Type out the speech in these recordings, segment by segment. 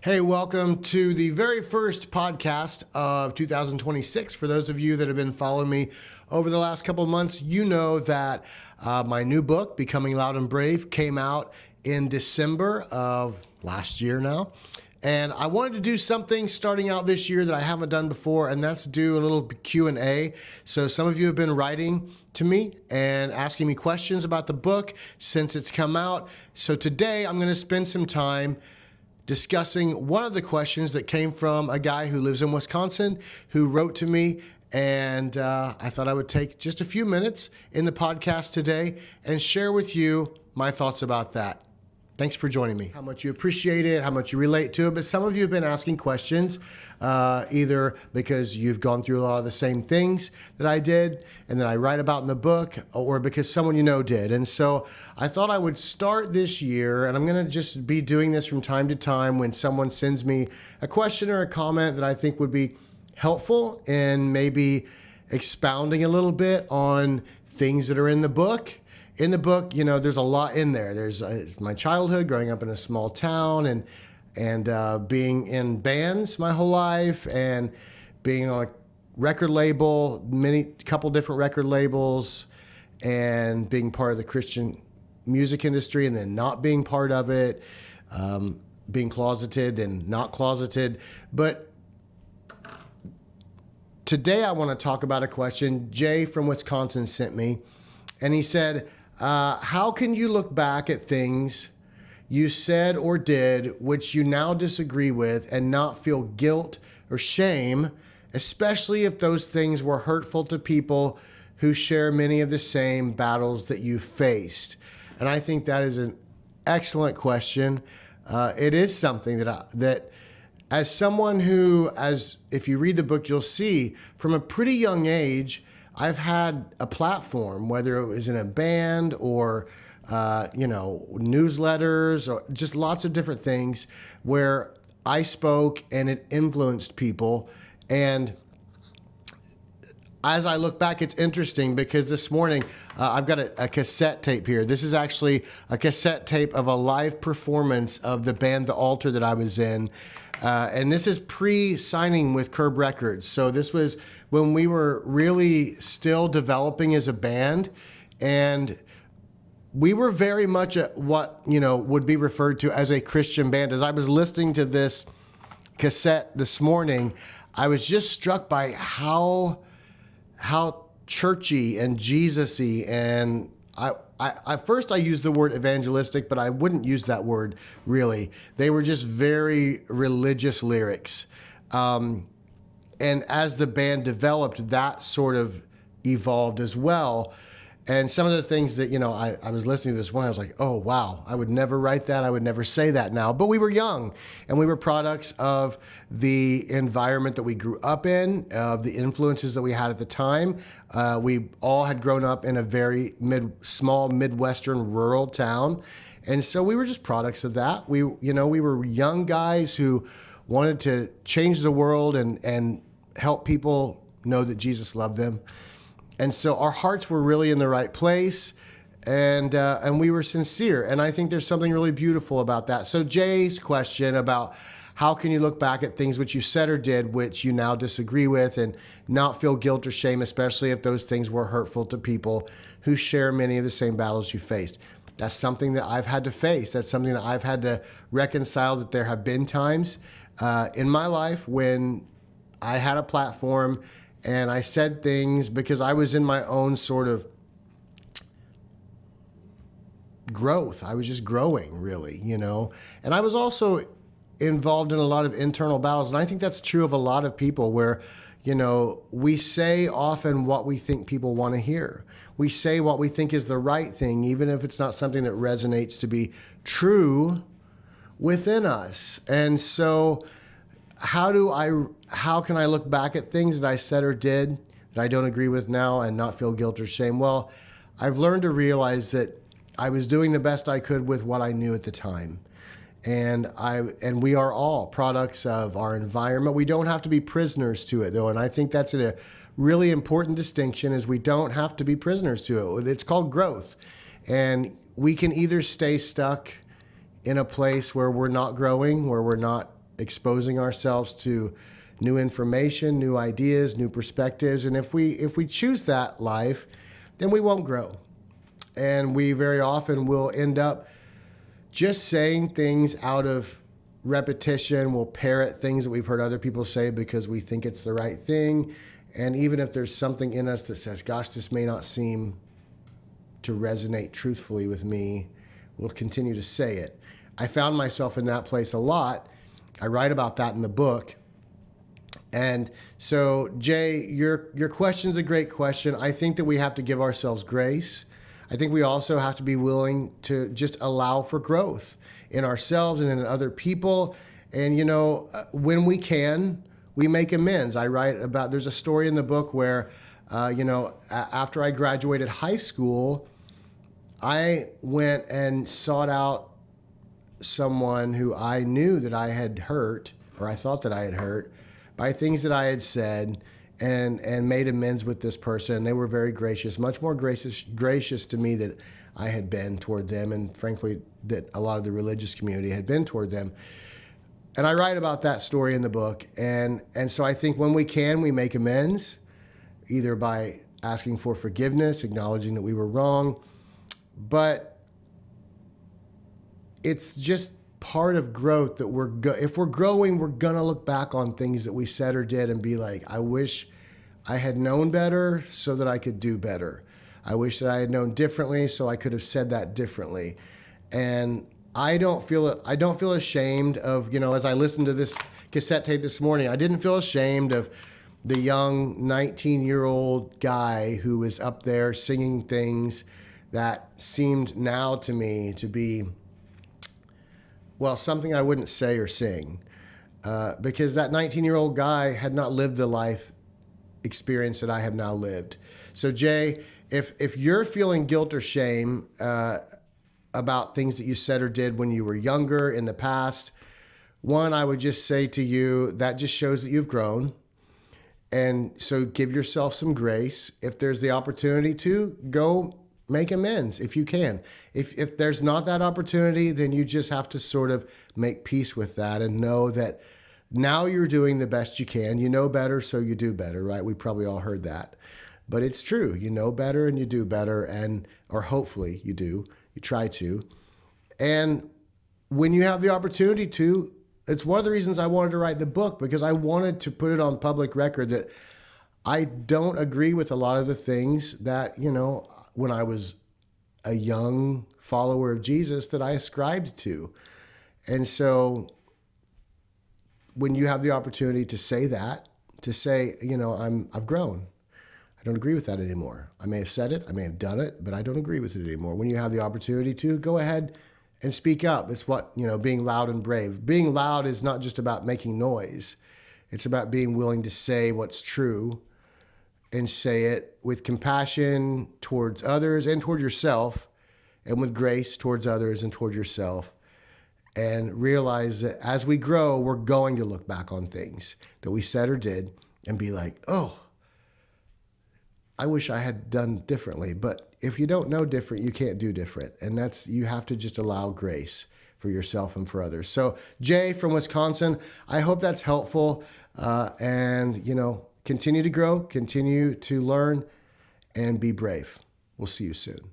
Hey, welcome to the very first podcast of 2026. For those of you that have been following me over the last couple of months, you know that my new book, Becoming Loud and Brave, came out in December of last year now. And I wanted to do something starting out this year that I haven't done before, and that's do a little Q&A. So some of you have been writing to me and asking me questions about the book since it's come out. So today I'm going to spend some time discussing one of the questions that came from a guy who lives in Wisconsin who wrote to me, and I thought I would take just a few minutes in the podcast today and share with you my thoughts about that. Thanks for joining me. How much you appreciate it, how much you relate to it, but some of you have been asking questions, either because you've gone through a lot of the same things that I did and that I write about in the book, or because someone you know did. And so I thought I would start this year, and I'm gonna just be doing this from time to time when someone sends me a question or a comment that I think would be helpful in maybe expounding a little bit on things that are in the book. In the book, you know, there's a lot in there. There's my childhood, growing up in a small town, and being in bands my whole life, and being on a record label, couple different record labels, and being part of the Christian music industry, and then not being part of it, being closeted and not closeted. But today I want to talk about a question Jay from Wisconsin sent me, and he said, how can you look back at things you said or did which you now disagree with and not feel guilt or shame, especially if those things were hurtful to people who share many of the same battles that you faced? And I think that is an excellent question. It is something that as someone who, if you read the book, you'll see from a pretty young age, I've had a platform, whether it was in a band or, newsletters or just lots of different things where I spoke and it influenced people. And as I look back, it's interesting because this morning I've got a cassette tape here. This is actually a cassette tape of a live performance of the band The Altar that I was in. And this is pre-signing with Curb Records. So this was when we were really still developing as a band, and we were very much what would be referred to as a Christian band. As I was listening to this cassette this morning, I was just struck by how churchy and Jesus-y, and at first I used the word evangelistic, but I wouldn't use that word really. They were just very religious lyrics. And as the band developed, that sort of evolved as well. And some of the things that, I was listening to this one, I was like, oh, wow, I would never write that. I would never say that now. But we were young, and we were products of the environment that we grew up in, of the influences that we had at the time. We all had grown up in a very small Midwestern rural town. And so we were just products of that. We were young guys who wanted to change the world and help people know that Jesus loved them. And so our hearts were really in the right place, and we were sincere. And I think there's something really beautiful about that. So Jay's question about how can you look back at things which you said or did which you now disagree with and not feel guilt or shame, especially if those things were hurtful to people who share many of the same battles you faced. That's something that I've had to face. That's something that I've had to reconcile, that there have been times in my life when I had a platform and I said things because I was in my own sort of growth. I was just growing, really, And I was also involved in a lot of internal battles. And I think that's true of a lot of people where, we say often what we think people want to hear. We say what we think is the right thing, even if it's not something that resonates to be true within us. And so how can I look back at things that I said or did that I don't agree with now and not feel guilt or shame? Well, I've learned to realize that I was doing the best I could with what I knew at the time. And we are all products of our environment. We don't have to be prisoners to it, though. And I think that's a really important distinction, is we don't have to be prisoners to it. It's called growth. And we can either stay stuck in a place where we're not growing, where we're not exposing ourselves to new information, new ideas, new perspectives. And if we choose that life, then we won't grow. And we very often will end up just saying things out of repetition. We'll parrot things that we've heard other people say because we think it's the right thing. And even if there's something in us that says, gosh, this may not seem to resonate truthfully with me, we'll continue to say it. I found myself in that place a lot. I write about that in the book. And so, Jay, your question's a great question. I think that we have to give ourselves grace. I think we also have to be willing to just allow for growth in ourselves and in other people. And, when we can, we make amends. I write about, there's a story in the book where, after I graduated high school, I went and sought out someone who I knew that I had hurt, or I thought that I had hurt, by things that I had said, and made amends with this person. They were very gracious, much more gracious to me than I had been toward them, and frankly, that a lot of the religious community had been toward them. And I write about that story in the book. And so I think when we can, we make amends, either by asking for forgiveness, acknowledging that we were wrong. But it's just part of growth that if we're growing, we're going to look back on things that we said or did and be like, I wish I had known better so that I could do better. I wish that I had known differently so I could have said that differently. And I don't feel ashamed of, as I listened to this cassette tape this morning, I didn't feel ashamed of the young 19-year-old guy who was up there singing things that seemed now to me to be, well, something I wouldn't say or sing, because that 19-year-old guy had not lived the life experience that I have now lived. So Jay, if you're feeling guilt or shame about things that you said or did when you were younger in the past, one, I would just say to you, that just shows that you've grown. And so give yourself some grace. If there's the opportunity to, go make amends if you can. If there's not that opportunity, then you just have to sort of make peace with that and know that now you're doing the best you can. You know better, so you do better, right? We probably all heard that. But it's true. You know better and you do better, or hopefully you do. You try to. And when you have the opportunity to, it's one of the reasons I wanted to write the book, because I wanted to put it on public record that I don't agree with a lot of the things that, when I was a young follower of Jesus, that I ascribed to. And so when you have the opportunity to say that, to say, I've grown. I don't agree with that anymore. I may have said it, I may have done it, but I don't agree with it anymore. When you have the opportunity to, go ahead and speak up. It's what, being loud and brave. Being loud is not just about making noise. It's about being willing to say what's true and say it with compassion towards others and toward yourself, and with grace towards others and toward yourself. And realize that as we grow, we're going to look back on things that we said or did and be like, oh, I wish I had done differently. But if you don't know different, you can't do different. And you have to just allow grace for yourself and for others. So Jay from Wisconsin, I hope that's helpful. And continue to grow, continue to learn, and be brave. We'll see you soon.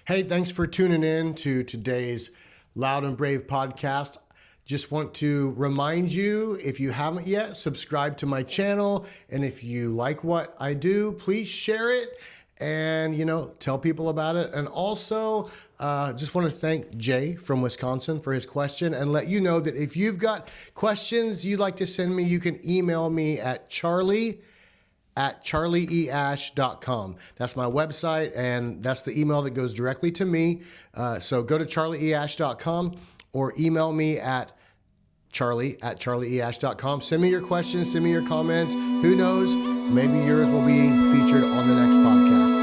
Hey, thanks for tuning in to today's Loud and Brave podcast. Just want to remind you, if you haven't yet, subscribe to my channel. And if you like what I do, please share it and, tell people about it. And also, just want to thank Jay from Wisconsin for his question, and let you know that if you've got questions you'd like to send me, you can email me at charlie@charlieeash.com. That's my website, and that's the email that goes directly to me. So go to charlieeash.com or email me at charlie@charlieeash.com. Send me your questions, send me your comments. Who knows? Maybe yours will be featured on the next podcast.